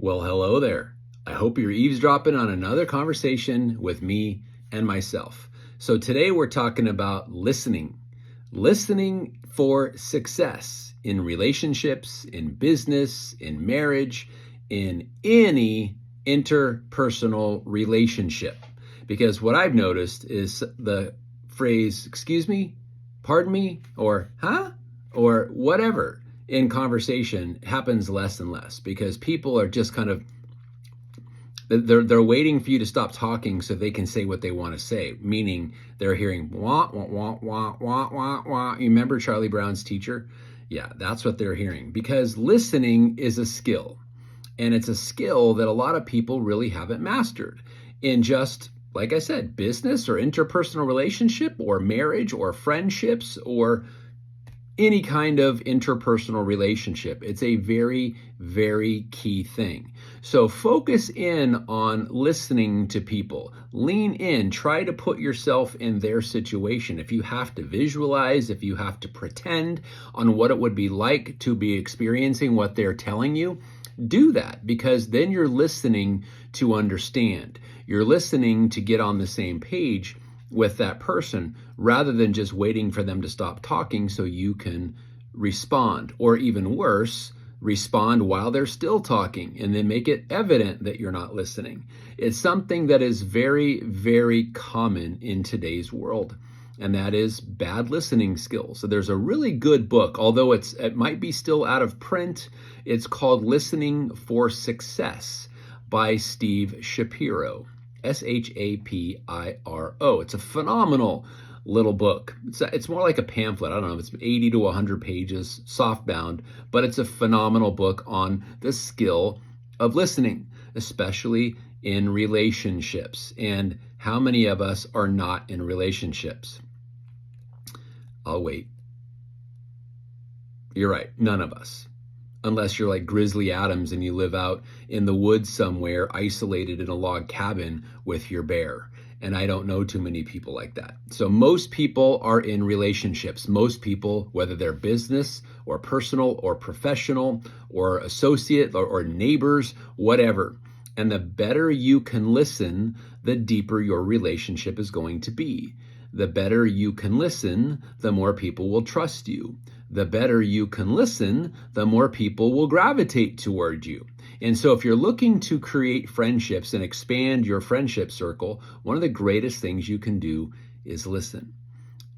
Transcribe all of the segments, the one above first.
Well, hello there. I hope you're eavesdropping on another conversation with me and myself. So today we're talking about listening. Listening for success in relationships, in business, in marriage, in any interpersonal relationship. Because what I've noticed is the phrase, excuse me, pardon me, or huh, or whatever in conversation happens less and less because people are just kind of they're waiting for you to stop talking so they can say what they want to say, meaning they're hearing wah wah wah wah wah wah wah. You remember Charlie Brown's teacher? Yeah, that's what they're hearing, because listening is a skill, and it's a skill that a lot of people really haven't mastered in, just like I said, business or interpersonal relationship or marriage or friendships or any kind of interpersonal relationship. It's a very, very key thing. So focus in on listening to people. Lean in, try to put yourself in their situation. If you have to visualize, if you have to pretend on what it would be like to be experiencing what they're telling you, do that, because then you're listening to understand. You're listening to get on the same page with that person, rather than just waiting for them to stop talking so you can respond, or even worse, respond while they're still talking and then make it evident that you're not listening. It's something that is very, very common in today's world, and that is bad listening skills. So there's a really good book, although it might be still out of print. It's called Listening for Success by Steve Shapiro. Shapiro. It's a phenomenal little book. It's more like a pamphlet. I don't know, it's 80 to 100 pages, softbound, but it's a phenomenal book on the skill of listening, especially in relationships. And how many of us are not in relationships? I'll wait. You're right, none of us. Unless you're like Grizzly Adams and you live out in the woods somewhere, isolated in a log cabin with your bear. And I don't know too many people like that. So most people are in relationships. Most people, whether they're business or personal or professional or associate or neighbors, whatever. And the better you can listen, the deeper your relationship is going to be. The better you can listen, the more people will trust you. The better you can listen, the more people will gravitate toward you. And so if you're looking to create friendships and expand your friendship circle, one of the greatest things you can do is listen.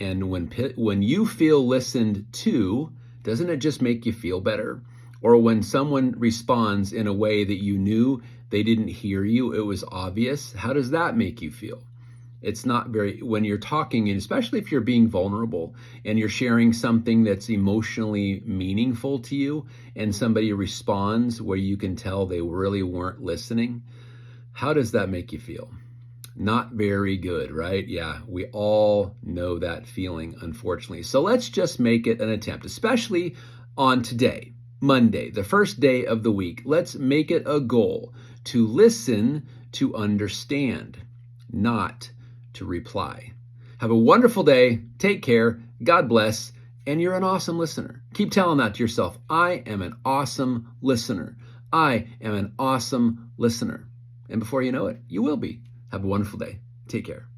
And when you feel listened to, doesn't it just make you feel better? Or when someone responds in a way that you knew they didn't hear you, it was obvious, how does that make you feel? It's not very, when you're talking, and especially if you're being vulnerable and you're sharing something that's emotionally meaningful to you, and somebody responds where you can tell they really weren't listening, how does that make you feel? Not very good, right? Yeah, we all know that feeling, unfortunately. So let's just make it an attempt, especially on today, Monday, the first day of the week. Let's make it a goal to listen, to understand, not to reply. Have a wonderful day. Take care. God bless. And you're an awesome listener. Keep telling that to yourself. I am an awesome listener. I am an awesome listener. And before you know it, you will be. Have a wonderful day. Take care.